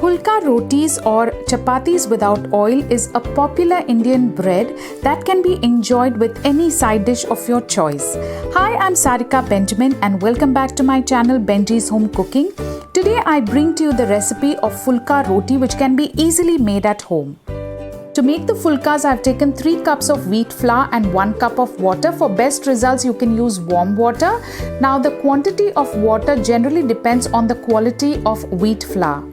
Fulka rotis or chapatis without oil is a popular Indian bread that can be enjoyed with any side dish of your choice. Hi, I'm Sarika Benjamin and welcome back to my channel Benji's Home Cooking. Today I bring to you the recipe of fulka roti which can be easily made at home. To make the fulkas, I've taken 3 cups of wheat flour and 1 cup of water. For best results, you can use warm water. Now, the quantity of water generally depends on the quality of wheat flour.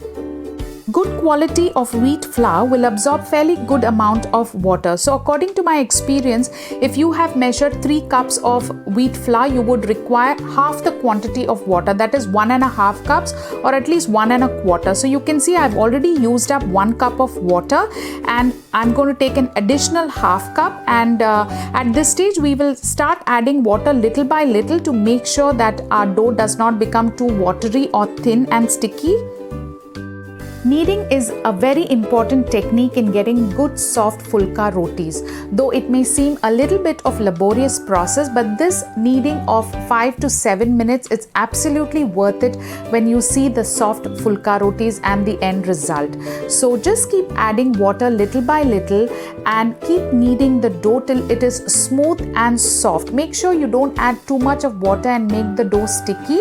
Good quality of wheat flour will absorb fairly good amount of water. So according to my experience, if you have measured 3 cups of wheat flour, you would require half the quantity of water, that is 1.5 cups or at least 1.25. So you can see I've already used up 1 cup of water and I'm going to take an additional half cup, and at this stage we will start adding water little by little to make sure that our dough does not become too watery or thin and sticky. Kneading is a very important technique in getting good soft fulka rotis. Though it may seem a little bit of laborious process, but this kneading of 5 to 7 minutes is absolutely worth it when you see the soft fulka rotis and the end result. So just keep adding water little by little and keep kneading the dough till it is smooth and soft. Make sure you don't add too much of water and make the dough sticky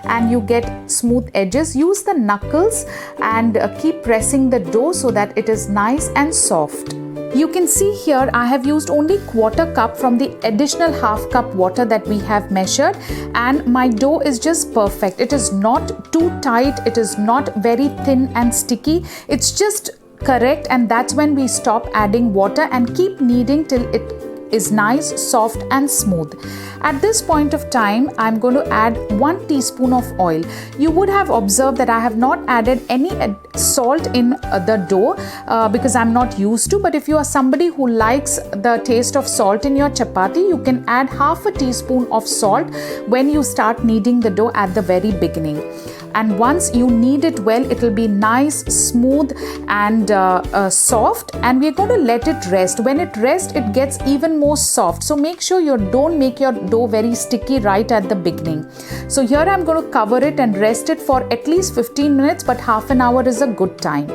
and you get smooth edges. Use the knuckles and keep pressing the dough so that it is nice and soft. You can see here I have used only 1/4 cup from the additional half cup water that we have measured, and my dough is just perfect. It is not too tight, it is not very thin and sticky. It's just correct, and that's when we stop adding water and keep kneading till it is nice, soft and smooth. At this point of time, I'm going to add 1 teaspoon of oil. You would have observed that I have not added any salt in the dough because I'm not used to, but if you are somebody who likes the taste of salt in your chapati, you can add half a teaspoon of salt when you start kneading the dough at the very beginning. And once you knead it well, it will be nice, smooth and soft, and we're going to let it rest. When it rests, it gets even more soft. So make sure you don't make your dough very sticky right at the beginning. So here I'm going to cover it and rest it for at least 15 minutes, but half an hour is a good time.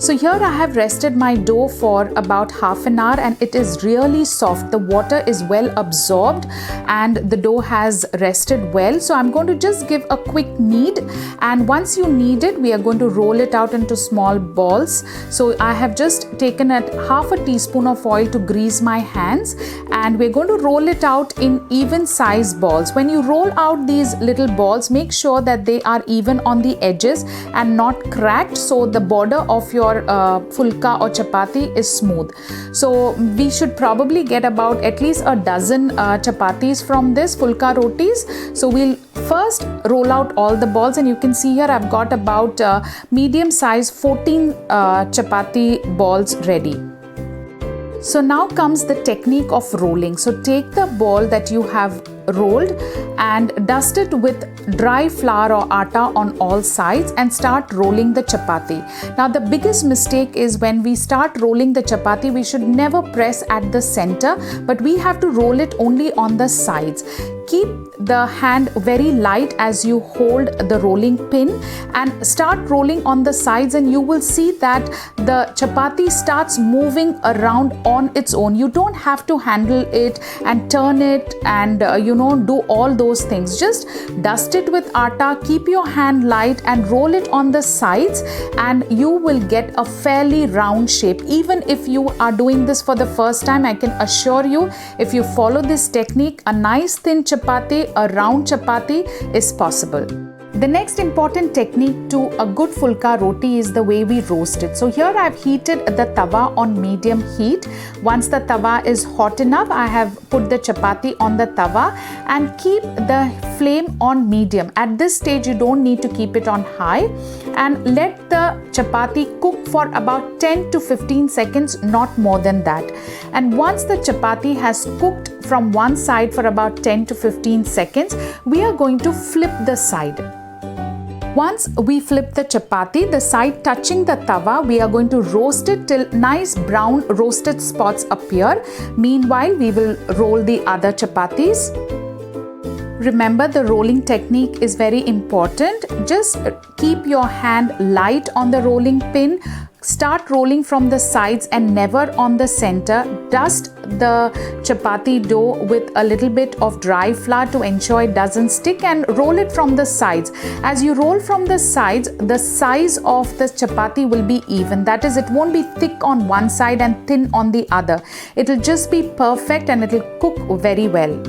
So here I have rested my dough for about half an hour and it is really soft. The water is well absorbed and the dough has rested well. So I'm going to just give a quick knead, and once you knead it, we are going to roll it out into small balls. So I have just taken half a teaspoon of oil to grease my hands, and we're going to roll it out in even size balls. When you roll out these little balls, make sure that they are even on the edges and not cracked, so the border of your fulka or chapati is smooth. So we should probably get about at least a dozen chapatis from this fulka rotis. So we'll first roll out all the balls, and you can see here I've got about medium size 14 chapati balls ready. So now comes the technique of rolling. So take the ball that you have rolled and dust it with dry flour or atta on all sides and start rolling the chapati. Now the biggest mistake is when we start rolling the chapati, we should never press at the center, but we have to roll it only on the sides. Keep the hand very light as you hold the rolling pin and start rolling on the sides, and you will see that the chapati starts moving around on its own. You don't have to handle it and turn it and do all those things. Just dust it with atta, keep your hand light and roll it on the sides, and you will get a fairly round shape. Even if you are doing this for the first time, I can assure you, if you follow this technique, a nice thin chapati, a round chapati is possible. The next important technique to a good fulka roti is the way we roast it. So here I've heated the tawa on medium heat. Once the tawa is hot enough, I have put the chapati on the tawa and keep the flame on medium. At this stage, you don't need to keep it on high, and let the chapati cook for about 10 to 15 seconds, not more than that. And once the chapati has cooked from one side for about 10 to 15 seconds, we are going to flip the side. Once we flip the chapati, the side touching the tawa, we are going to roast it till nice brown roasted spots appear. Meanwhile, we will roll the other chapatis. Remember, the rolling technique is very important. Just keep your hand light on the rolling pin. Start rolling from the sides and never on the center. Dust the chapati dough with a little bit of dry flour to ensure it doesn't stick, and roll it from the sides. As you roll from the sides, the size of the chapati will be even. That is, it won't be thick on one side and thin on the other. It will just be perfect and it will cook very well.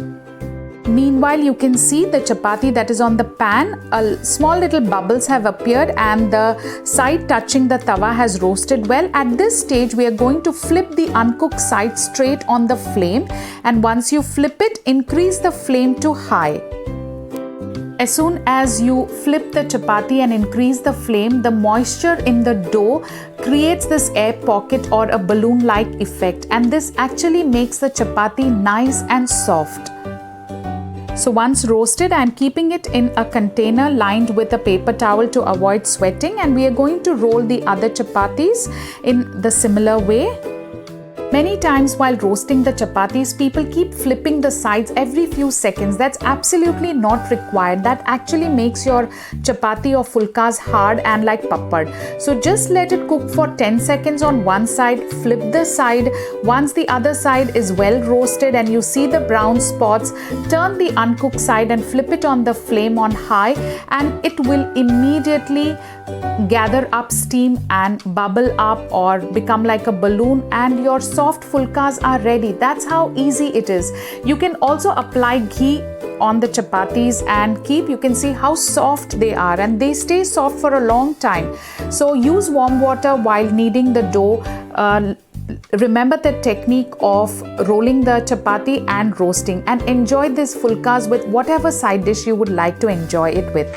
Meanwhile, you can see the chapati that is on the pan, small little bubbles have appeared and the side touching the tawa has roasted well. At this stage, we are going to flip the uncooked side straight on the flame, and once you flip it, increase the flame to high. As soon as you flip the chapati and increase the flame, the moisture in the dough creates this air pocket or a balloon-like effect, and this actually makes the chapati nice and soft. So once roasted, I am keeping it in a container lined with a paper towel to avoid sweating, and we are going to roll the other chapatis in the similar way. Many times while roasting the chapatis, people keep flipping the sides every few seconds. That's absolutely not required. That actually makes your chapati or fulkas hard and like papad. So just let it cook for 10 seconds on one side, flip the side. Once the other side is well roasted and you see the brown spots, turn the uncooked side and flip it on the flame on high, and it will immediately gather up steam and bubble up or become like a balloon, and your soft fulkas are ready. That's how easy it is. You can also apply ghee on the chapatis and keep. You can see how soft they are, and they stay soft for a long time. So use warm water while kneading the dough. Remember the technique of rolling the chapati and roasting, and enjoy this fulkas with whatever side dish you would like to enjoy it with.